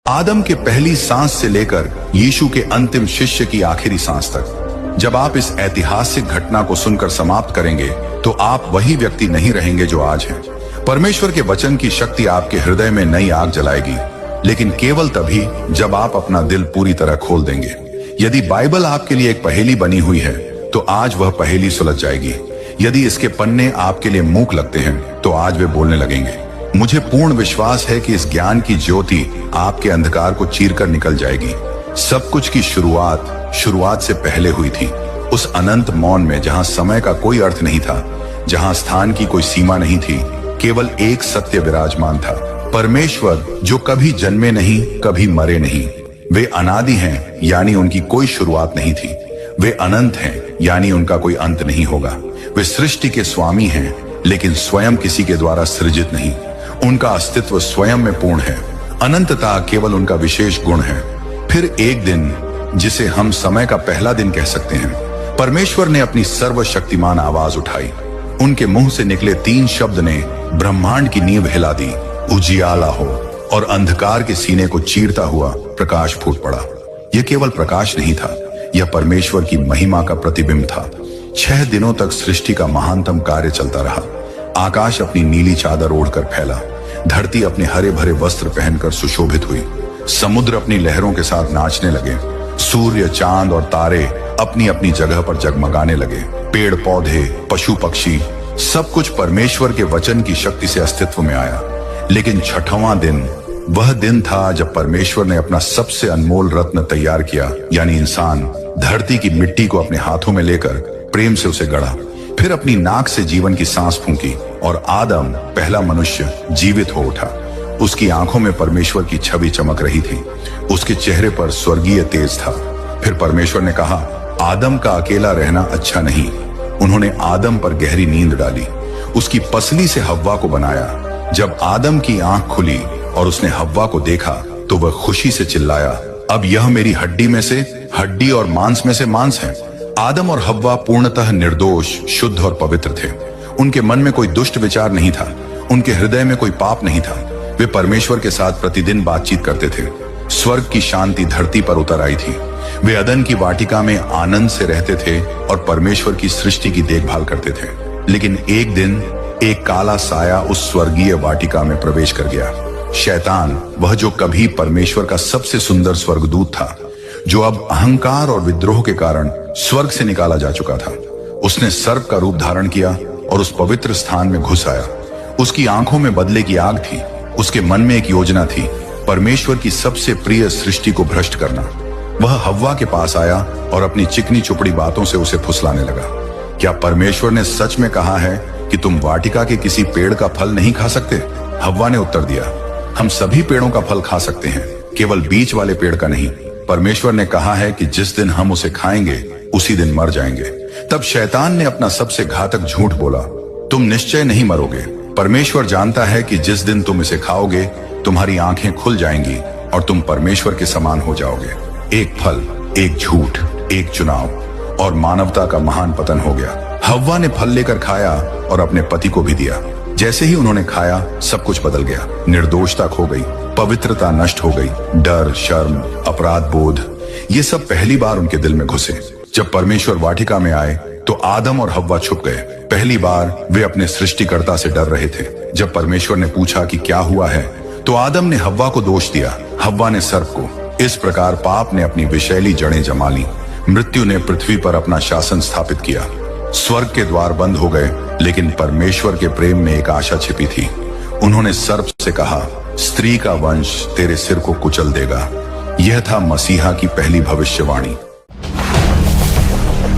आदम के पहली सांस से लेकर यीशु के अंतिम शिष्य की आखिरी सांस तक। जब आप इस ऐतिहासिक घटना को सुनकर समाप्त करेंगे तो आप वही व्यक्ति नहीं रहेंगे जो आज हैं। परमेश्वर के वचन की शक्ति आपके हृदय में नई आग जलाएगी, लेकिन केवल तभी जब आप अपना दिल पूरी तरह खोल देंगे। यदि बाइबल आपके लिए एक पहेली बनी हुई है तो आज वह पहेली सुलझ जाएगी। यदि इसके पन्ने आपके लिए मूक लगते हैं तो आज वे बोलने लगेंगे। मुझे पूर्ण विश्वास है कि इस ज्ञान की ज्योति आपके अंधकार को चीरकर निकल जाएगी। सब कुछ की शुरुआत से पहले हुई थी, उस अनंत मौन में जहां समय का कोई अर्थ नहीं था, जहां स्थान की कोई सीमा नहीं थी, केवल एक सत्य विराजमान था। परमेश्वर जो कभी जन्मे नहीं, कभी मरे नहीं। वे अनादि हैं, यानी उनकी कोई शुरुआत नहीं थी। वे अनंत हैं, यानी उनका कोई अंत नहीं होगा। वे सृष्टि के स्वामी हैं, लेकिन स्वयं किसी के द्वारा सृजित नहीं। उनका अस्तित्व स्वयं में पूर्ण है। अनंतता केवल उनका विशेष गुण है। फिर एक दिन, जिसे हम समय का पहला दिन कह सकते हैं, परमेश्वर ने अपनी सर्वशक्तिमान आवाज उठाई। उनके मुंह से निकले 3 शब्द ने ब्रह्मांड की नींव हिला दी। उजियाला हो, और अंधकार के सीने को चीरता हुआ प्रकाश फूट पड़ा। यह केवल प्रकाश नहीं था, यह परमेश्वर की महिमा का प्रतिबिंब था। 6 दिनों तक सृष्टि का महानतम कार्य चलता रहा। आकाश अपनी नीली चादर ओढ़कर फैला, धरती अपने हरे भरे वस्त्र पहनकर सुशोभित हुई, समुद्र अपनी लहरों के साथ नाचने लगे, सूर्य, चांद और तारे अपनी अपनी जगह पर जगमगाने लगे। पेड़ पौधे, पशु पक्षी, सब कुछ परमेश्वर के वचन की शक्ति से अस्तित्व में आया। लेकिन 6वां दिन वह दिन था जब परमेश्वर ने अपना सबसे अनमोल रत्न तैयार किया, यानी इंसान। धरती की मिट्टी को अपने हाथों में लेकर प्रेम से उसे गढ़ा, फिर अपनी नाक से जीवन की सांस फूंकी और आदम, पहला मनुष्य, जीवित हो उठा। उसकी आंखों में परमेश्वर की छवि चमक रही थी, उसके चेहरे पर स्वर्गीय तेज था। फिर परमेश्वर ने कहा, आदम का अकेला रहना अच्छा नहीं। उन्होंने आदम पर गहरी नींद डाली, उसकी पसली से हव्वा को बनाया। जब आदम की आंख खुली और उसने हव्वा को देखा तो वह खुशी से चिल्लाया, अब यह मेरी हड्डी में से हड्डी और मांस में से मांस है। आदम और हव्वा पूर्णतः निर्दोष, शुद्ध और पवित्र थे। उनके मन में कोई दुष्ट विचार नहीं था, उनके हृदय में कोई पाप नहीं था। वे परमेश्वर के साथ प्रतिदिन बातचीत करते थे। स्वर्ग की शांति धरती पर उतर आई थी। वे अदन की वाटिका में आनंद से रहते थे और परमेश्वर की सृष्टि की देखभाल करते थे। लेकिन एक दिन एक काला साया उस स्वर्गीय वाटिका में प्रवेश कर गया। शैतान, वह जो कभी परमेश्वर का सबसे सुंदर स्वर्गदूत था, जो अब अहंकार और विद्रोह के कारण स्वर्ग से निकाला जा चुका था, उसने सर्प का रूप धारण किया और उस पवित्र स्थान में घुस आया। उसकी आंखों में बदले की आग थी। उसके मन में एक योजना थी, परमेश्वर की सबसे प्रिय सृष्टि को भ्रष्ट करना। वह हव्वा के पास आया और अपनी चिकनी चुपड़ी बातों से उसे फुसलाने लगा। क्या परमेश्वर ने सच में कहा है कि तुम वाटिका के किसी पेड़ का फल नहीं खा सकते? हव्वा ने उत्तर दिया, हम सभी पेड़ों का फल खा सकते हैं, केवल बीच वाले पेड़ का नहीं। परमेश्वर ने कहा है कि जिस दिन हम उसे खाएंगे उसी दिन मर जाएंगे। तब शैतान ने अपना सबसे घातक झूठ बोला, तुम निश्चय नहीं मरोगे। परमेश्वर जानता है कि जिस दिन तुम इसे खाओगे तुम्हारी आंखें खुल जाएंगी और तुम परमेश्वर के समान हो जाओगे। एक फल, एक झूठ, एक चुनाव, और मानवता का महान पतन हो गया। हव्वा ने फल लेकर खाया और अपने पति को भी दिया। जैसे ही उन्होंने खाया, सब कुछ बदल गया। निर्दोषता खो गई, पवित्रता नष्ट हो गई। डर, शर्म, अपराध बोध, ये सब पहली बार उनके दिल में घुसे। जब परमेश्वर वाटिका में आए तो आदम और हव्वा छुप गए। पहली बार वे अपने सृष्टिकर्ता से डर रहे थे। जब परमेश्वर ने पूछा कि क्या हुआ है, तो आदम ने हव्वा को दोष दिया, हव्वा ने सर्प को। इस प्रकार पाप ने अपनी विषैली जड़ें जमा ली। मृत्यु ने पृथ्वी पर अपना शासन स्थापित किया। स्वर्ग के द्वार बंद हो गए, लेकिन परमेश्वर के प्रेम में एक आशा छिपी थी। उन्होंने सर्प से कहा, स्त्री का वंश तेरे सिर को कुचल देगा। यह था मसीहा की पहली भविष्यवाणी।